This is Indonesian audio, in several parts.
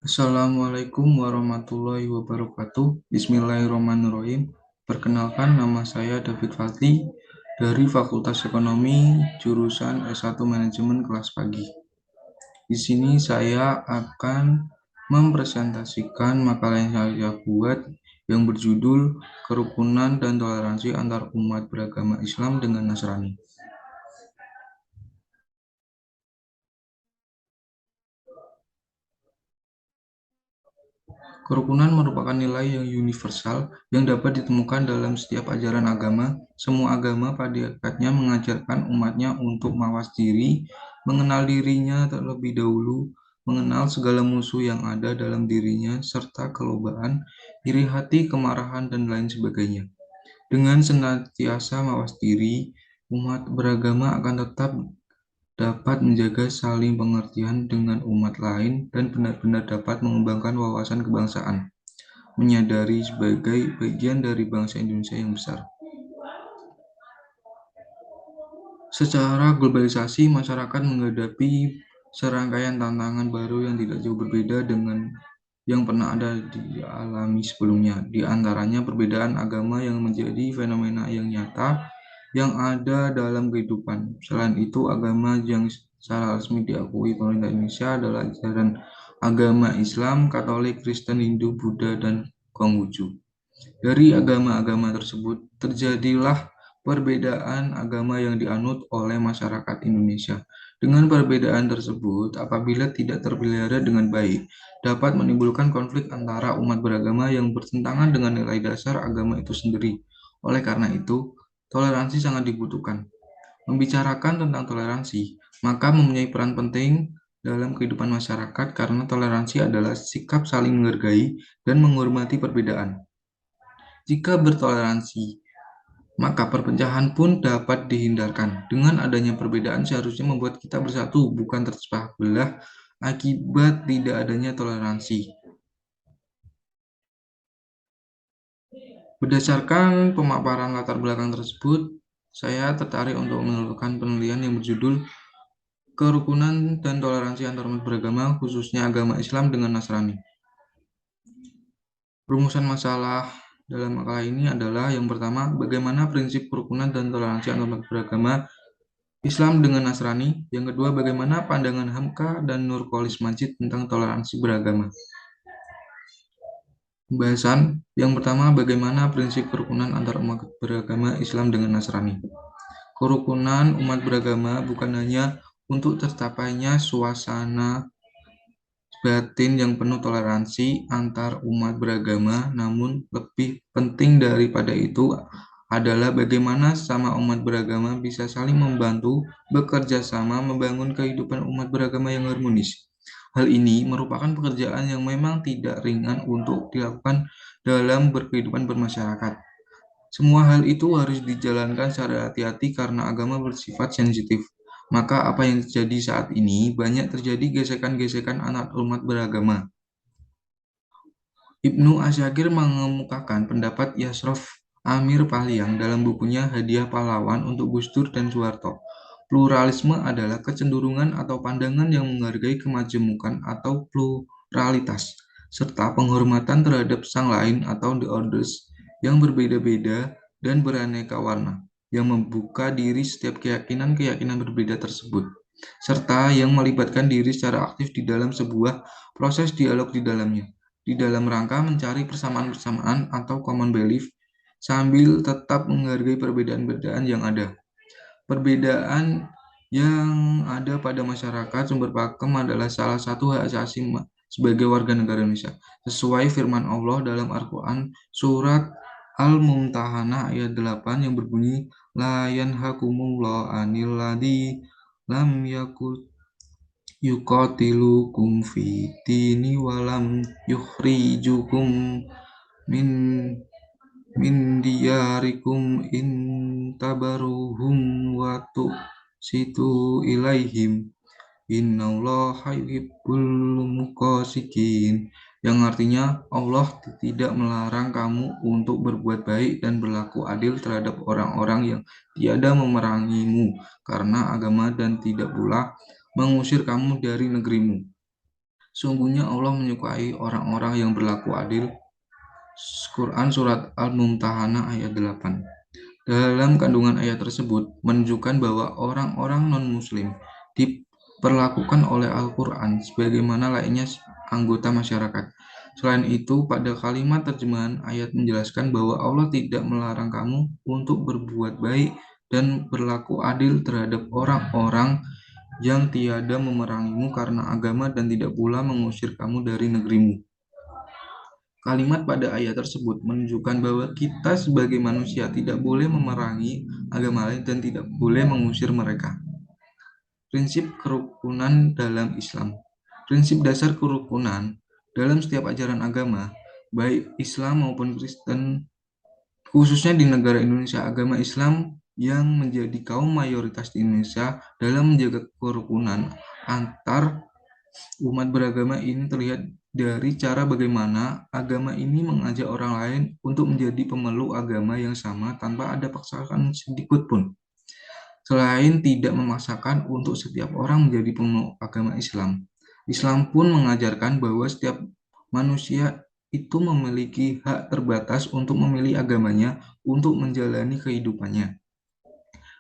Assalamualaikum warahmatullahi wabarakatuh. Bismillahirrahmanirrahim. Perkenalkan, nama saya David Fadli dari Fakultas Ekonomi, jurusan S1 Manajemen kelas pagi. Di sini saya akan mempresentasikan makalah yang saya buat yang berjudul Kerukunan dan Toleransi Antar Umat Beragama Islam dengan Nasrani. Kerukunan merupakan nilai yang universal yang dapat ditemukan dalam setiap ajaran agama. Semua agama pada hakikatnya mengajarkan umatnya untuk mawas diri, mengenal dirinya terlebih dahulu, mengenal segala musuh yang ada dalam dirinya, serta kelobaan, iri hati, kemarahan, dan lain sebagainya. Dengan senantiasa mawas diri, umat beragama akan tetap dapat menjaga saling pengertian dengan umat lain dan benar-benar dapat mengembangkan wawasan kebangsaan, menyadari sebagai bagian dari bangsa Indonesia yang besar. Secara globalisasi, masyarakat menghadapi serangkaian tantangan baru yang tidak jauh berbeda dengan yang pernah ada dialami sebelumnya. Di antaranya perbedaan agama yang menjadi fenomena yang nyata yang ada dalam kehidupan. Selain itu, agama yang secara resmi diakui pemerintah Indonesia adalah ajaran agama Islam, Katolik, Kristen, Hindu, Buddha, dan Konghucu. Dari agama-agama tersebut, terjadilah perbedaan agama yang dianut oleh masyarakat Indonesia. Dengan perbedaan tersebut, apabila tidak terpelihara dengan baik, dapat menimbulkan konflik antara umat beragama yang bertentangan dengan nilai dasar agama itu sendiri. Oleh karena itu, toleransi sangat dibutuhkan. Membicarakan tentang toleransi, maka mempunyai peran penting dalam kehidupan masyarakat karena toleransi adalah sikap saling menghargai dan menghormati perbedaan. Jika bertoleransi, maka perpecahan pun dapat dihindarkan. Dengan adanya perbedaan seharusnya membuat kita bersatu, bukan terpecah belah akibat tidak adanya toleransi. Berdasarkan pemaparan latar belakang tersebut, saya tertarik untuk melakukan penelitian yang berjudul Kerukunan dan Toleransi Antar Umat Beragama, khususnya agama Islam dengan Nasrani. Rumusan masalah dalam makalah ini adalah yang pertama, bagaimana prinsip kerukunan dan toleransi antar umat beragama Islam dengan Nasrani. Yang kedua, bagaimana pandangan Hamka dan Nurkolis Majid tentang toleransi beragama. Pembahasan yang pertama, bagaimana prinsip kerukunan antar umat beragama Islam dengan Nasrani. Kerukunan umat beragama bukan hanya untuk tercapainya suasana batin yang penuh toleransi antar umat beragama, namun lebih penting daripada itu adalah bagaimana sama umat beragama bisa saling membantu, bekerja sama, membangun kehidupan umat beragama yang harmonis. Hal ini merupakan pekerjaan yang memang tidak ringan untuk dilakukan dalam berkehidupan bermasyarakat. Semua hal itu harus dijalankan secara hati-hati karena agama bersifat sensitif. Maka apa yang terjadi saat ini, banyak terjadi gesekan-gesekan antar umat beragama. Ibnu Asyakir mengemukakan pendapat Yasrof Amir Pahliang dalam bukunya Hadiah Pahlawan untuk Gus Dur dan Soeharto. Pluralisme adalah kecenderungan atau pandangan yang menghargai kemajemukan atau pluralitas, serta penghormatan terhadap sang lain atau the others yang berbeda-beda dan beraneka warna, yang membuka diri setiap keyakinan-keyakinan berbeda tersebut, serta yang melibatkan diri secara aktif di dalam sebuah proses dialog di dalamnya, di dalam rangka mencari persamaan-persamaan atau common belief, sambil tetap menghargai perbedaan-perbedaan yang ada. Perbedaan yang ada pada masyarakat sumber pakem adalah salah satu hak asasi sebagai warga negara Indonesia. Sesuai firman Allah dalam Al-Quran surat Al-Mumtahanah ayat 8 yang berbunyi La yanhakumullah anil ladzi lam yakut yuqatilukum fi dini walam yukhrijukum min diyarikum in tabaruhum wa tuqsitu ilaihim innallaha yuhibbul muqsitin, yang artinya Allah tidak melarang kamu untuk berbuat baik dan berlaku adil terhadap orang-orang yang tiada memerangimu karena agama dan tidak pula mengusir kamu dari negerimu. Sungguhnya Allah menyukai orang-orang yang berlaku adil. Quran Surat Al-Mumtahanah ayat 8. Dalam kandungan ayat tersebut menunjukkan bahwa orang-orang non-muslim diperlakukan oleh Al-Quran sebagaimana layaknya anggota masyarakat. Selain itu, pada kalimat terjemahan ayat menjelaskan bahwa Allah tidak melarang kamu untuk berbuat baik dan berlaku adil terhadap orang-orang yang tiada memerangimu karena agama dan tidak pula mengusir kamu dari negerimu. Kalimat pada ayat tersebut menunjukkan bahwa kita sebagai manusia tidak boleh memerangi agama lain dan tidak boleh mengusir mereka. Prinsip kerukunan dalam Islam. Prinsip dasar kerukunan dalam setiap ajaran agama, baik Islam maupun Kristen, khususnya di negara Indonesia, agama Islam yang menjadi kaum mayoritas di Indonesia dalam menjaga kerukunan antar umat beragama ini terlihat dari cara bagaimana agama ini mengajak orang lain untuk menjadi pemeluk agama yang sama tanpa ada paksaan sedikit pun. Selain tidak memaksakan untuk setiap orang menjadi pemeluk agama Islam, Islam pun mengajarkan bahwa setiap manusia itu memiliki hak terbatas untuk memilih agamanya untuk menjalani kehidupannya.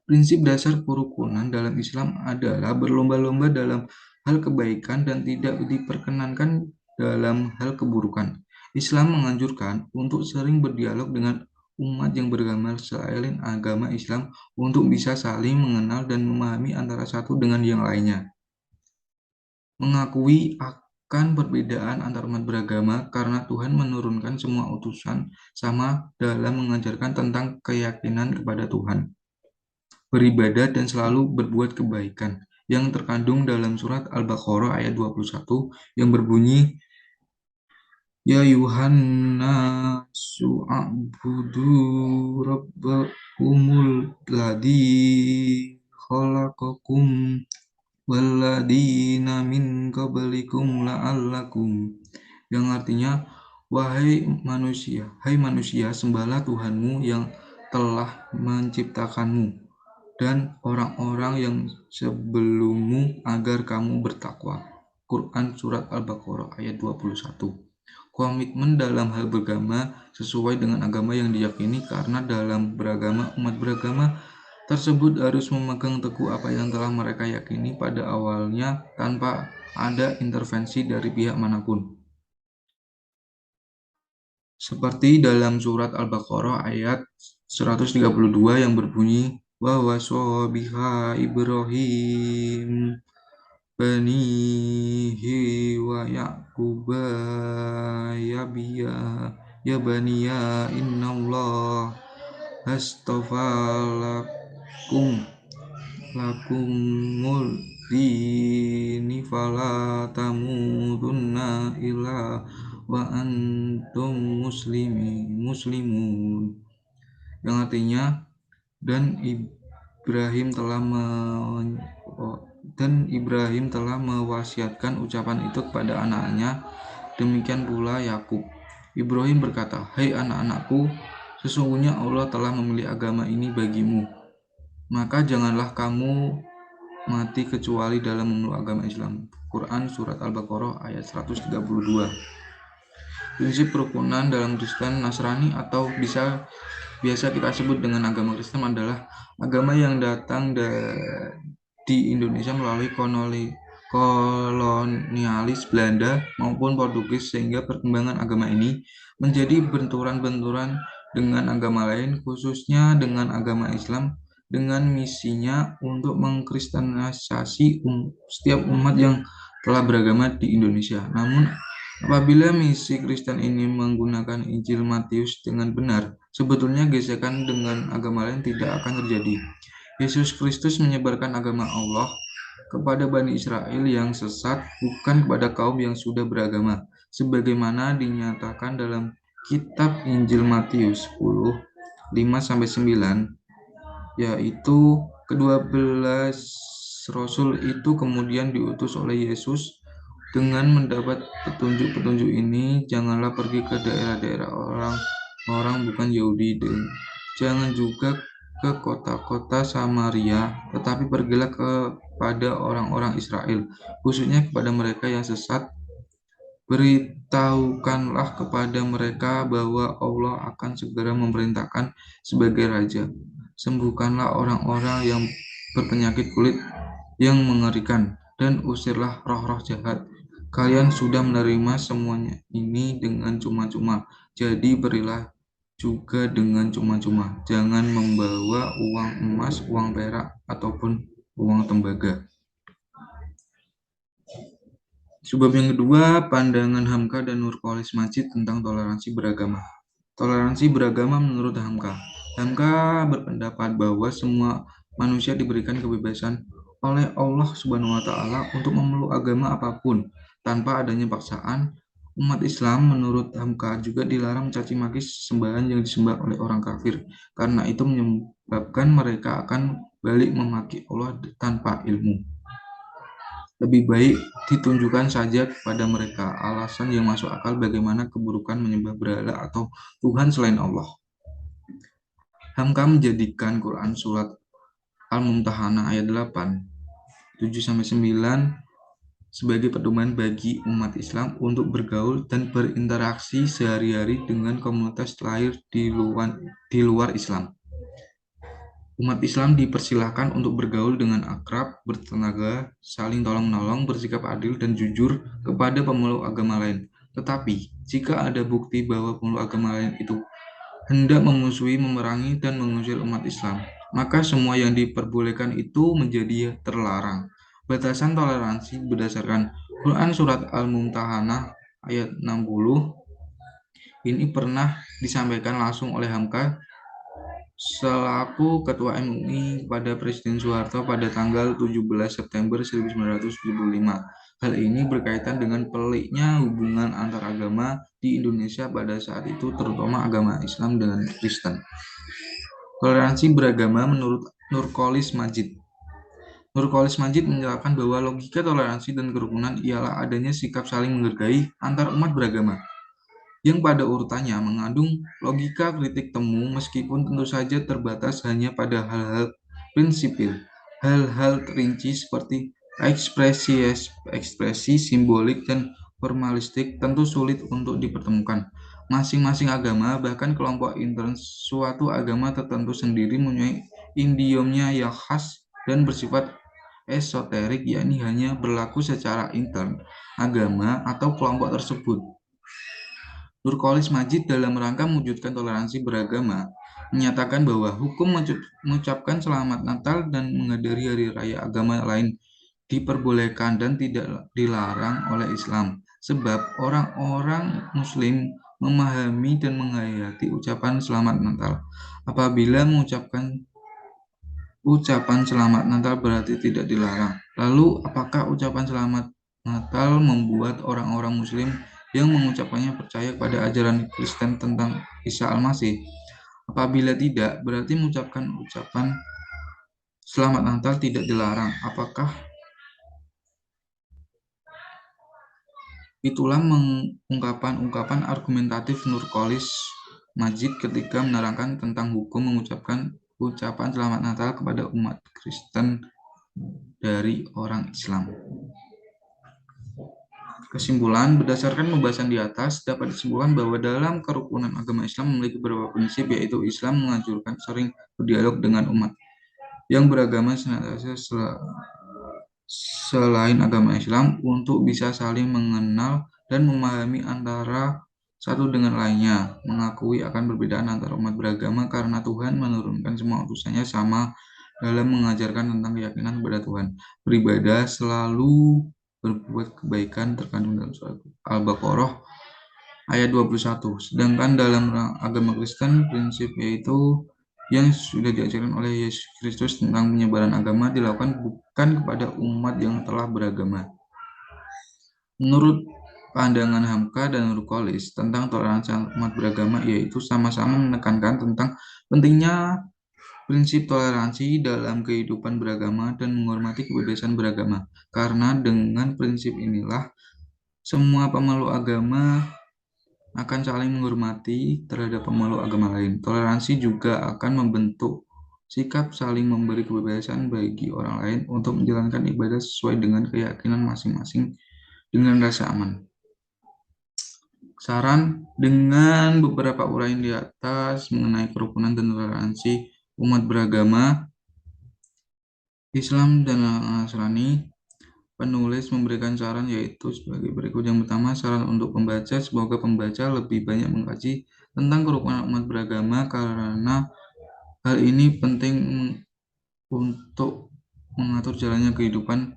Prinsip dasar kerukunan dalam Islam adalah berlomba-lomba dalam hal kebaikan dan tidak diperkenankan dalam hal keburukan. Islam menganjurkan untuk sering berdialog dengan umat yang beragama selain agama Islam untuk bisa saling mengenal dan memahami antara satu dengan yang lainnya. Mengakui akan perbedaan antar umat beragama karena Tuhan menurunkan semua utusan sama dalam mengajarkan tentang keyakinan kepada Tuhan, beribadah dan selalu berbuat kebaikan, yang terkandung dalam surat Al-Baqarah ayat 21 yang berbunyi, Ya Yuhannasu a'budu rabbakumul ladzi khalaqakum walladzina min qablikum la'allakum, yang artinya, hai manusia, sembahlah Tuhanmu yang telah menciptakanmu dan orang-orang yang sebelummu agar kamu bertakwa. Quran Surat Al-Baqarah ayat 21. Komitmen dalam hal beragama sesuai dengan agama yang diyakini, karena dalam beragama, umat beragama tersebut harus memegang teguh apa yang telah mereka yakini pada awalnya tanpa ada intervensi dari pihak manapun. Seperti dalam surat Al-Baqarah ayat 132 yang berbunyi, wa waso biha Ibrahim banihi wa Yaquba ya baniya innallah astafa lakumul dini fala tamutunna illa wa antum muslimun, yang artinya, dan Ibrahim telah mewasiatkan ucapan itu kepada anaknya, demikian pula Yakub. Ibrahim berkata, hai anak-anakku, sesungguhnya Allah telah memilih agama ini bagimu, maka janganlah kamu mati kecuali dalam memeluk agama Islam. Quran Surat Al-Baqarah ayat 132. Prinsip kerukunan dalam Kristen, Nasrani, atau biasa kita sebut dengan agama Kristen adalah agama yang datang di Indonesia melalui kolonialis Belanda maupun Portugis, sehingga perkembangan agama ini menjadi benturan-benturan dengan agama lain, khususnya dengan agama Islam, dengan misinya untuk mengkristenisasi setiap umat yang telah beragama di Indonesia. Namun, apabila misi Kristen ini menggunakan Injil Matius dengan benar, sebetulnya gesekan dengan agama lain tidak akan terjadi. Yesus Kristus menyebarkan agama Allah kepada Bani Israel yang sesat, bukan kepada kaum yang sudah beragama, sebagaimana dinyatakan dalam kitab Injil Matius 10, 5-9, yaitu ke-12 Rasul itu kemudian diutus oleh Yesus dengan mendapat petunjuk-petunjuk ini, janganlah pergi ke daerah-daerah orang bukan Yahudi, dan jangan juga ke kota-kota Samaria, tetapi pergilah kepada orang-orang Israel, khususnya kepada mereka yang sesat, Beritahukanlah kepada mereka bahwa Allah akan segera memerintahkan sebagai raja. Sembuhkanlah orang-orang yang berpenyakit kulit yang mengerikan, dan usirlah roh-roh jahat. Kalian sudah menerima semuanya ini dengan cuma-cuma, jadi berilah juga dengan cuma-cuma. Jangan membawa uang emas, uang perak, ataupun uang tembaga. Sebab yang kedua, pandangan Hamka dan Nurkolis Majid tentang toleransi beragama. Toleransi beragama menurut Hamka. Hamka berpendapat bahwa semua manusia diberikan kebebasan oleh Allah Subhanahu wa taala untuk memeluk agama apapun tanpa adanya paksaan. Umat Islam menurut Hamka juga dilarang mencaci maki sembahan yang disembah oleh orang kafir karena itu menyebabkan mereka akan balik memaki Allah tanpa ilmu. Lebih baik ditunjukkan saja kepada mereka alasan yang masuk akal bagaimana keburukan menyembah berhala atau Tuhan selain Allah. Hamka menjadikan Quran surat Al-Mumtahanah ayat 8, 7-9 sebagai pedoman bagi umat Islam untuk bergaul dan berinteraksi sehari-hari dengan komunitas lain di luar Islam. Umat Islam dipersilahkan untuk bergaul dengan akrab, bertenaga, saling tolong-menolong, bersikap adil dan jujur kepada pemeluk agama lain. Tetapi, jika ada bukti bahwa pemeluk agama lain itu hendak memusuhi, memerangi, dan mengusir umat Islam, maka semua yang diperbolehkan itu menjadi terlarang. Batasan toleransi berdasarkan Quran Surat Al-Mumtahanah ayat 60 ini pernah disampaikan langsung oleh Hamka selaku Ketua MUI kepada Presiden Soeharto pada tanggal 17 September 1975. Hal ini berkaitan dengan peliknya hubungan antar agama di Indonesia pada saat itu, terutama agama Islam dengan Kristen. Toleransi beragama menurut Nurkolis Majid. Nurkolis Majid menjelaskan bahwa logika toleransi dan kerukunan ialah adanya sikap saling menghargai antar umat beragama, yang pada urutannya mengandung logika kritik temu meskipun tentu saja terbatas hanya pada hal-hal prinsipil. Hal-hal rinci seperti ekspresi simbolik dan formalistik tentu sulit untuk dipertemukan. Masing-masing agama, bahkan kelompok intern suatu agama tertentu sendiri mempunyai idiomnya yang khas dan bersifat esoterik, yakni hanya berlaku secara intern agama atau kelompok tersebut. Nurkolis Majid dalam rangka mewujudkan toleransi beragama menyatakan bahwa hukum mengucapkan selamat Natal dan menghadiri hari raya agama lain diperbolehkan dan tidak dilarang oleh Islam, sebab orang-orang Muslim memahami dan menghayati ucapan selamat Natal. Apabila mengucapkan ucapan selamat Natal berarti tidak dilarang. Lalu, apakah ucapan selamat Natal membuat orang-orang Muslim yang mengucapkannya percaya pada ajaran Kristen tentang Isa Al-Masih? Apabila tidak, berarti mengucapkan ucapan selamat Natal tidak dilarang. Apakah itulah ungkapan argumentatif Nurkolis Majid ketika menerangkan tentang hukum mengucapkan ucapan selamat Natal kepada umat Kristen dari orang Islam. Kesimpulan, berdasarkan pembahasan di atas, dapat disimpulkan bahwa dalam kerukunan agama Islam memiliki beberapa prinsip, yaitu Islam menganjurkan sering berdialog dengan umat yang beragama selain agama Islam untuk bisa saling mengenal dan memahami antara satu dengan lainnya, mengakui akan perbedaan antara umat beragama karena Tuhan menurunkan semua utusannya sama dalam mengajarkan tentang keyakinan kepada Tuhan. Beribadah selalu berbuat kebaikan terkandung dalam surat Al-Baqarah ayat 21. Sedangkan dalam agama Kristen prinsip yaitu yang sudah diajarkan oleh Yesus Kristus tentang penyebaran agama dilakukan bukan kepada umat yang telah beragama. Menurut pandangan Hamka dan Nurkolis tentang toleransi umat beragama yaitu sama-sama menekankan tentang pentingnya prinsip toleransi dalam kehidupan beragama dan menghormati kebebasan beragama. Karena dengan prinsip inilah semua pemeluk agama akan saling menghormati terhadap pemeluk agama lain. Toleransi juga akan membentuk sikap saling memberi kebebasan bagi orang lain untuk menjalankan ibadah sesuai dengan keyakinan masing-masing dengan rasa aman. Saran dengan beberapa uraian di atas mengenai kerukunan dan toleransi umat beragama Islam dan Nasrani, penulis memberikan saran yaitu sebagai berikut. Yang pertama, saran untuk pembaca, semoga pembaca lebih banyak mengkaji tentang kerukunan umat beragama karena hal ini penting untuk mengatur jalannya kehidupan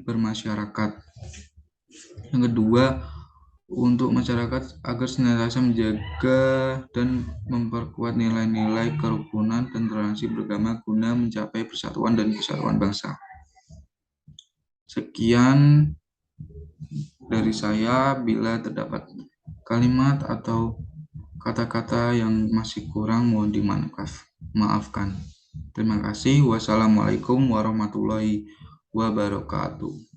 bermasyarakat. Yang kedua, untuk masyarakat agar senantiasa menjaga dan memperkuat nilai-nilai kerukunan dan toleransi beragama guna mencapai persatuan dan kesatuan bangsa. Sekian dari saya. Bila terdapat kalimat atau kata-kata yang masih kurang, mohon dimaafkan. Terima kasih. Wassalamualaikum warahmatullahi wabarakatuh.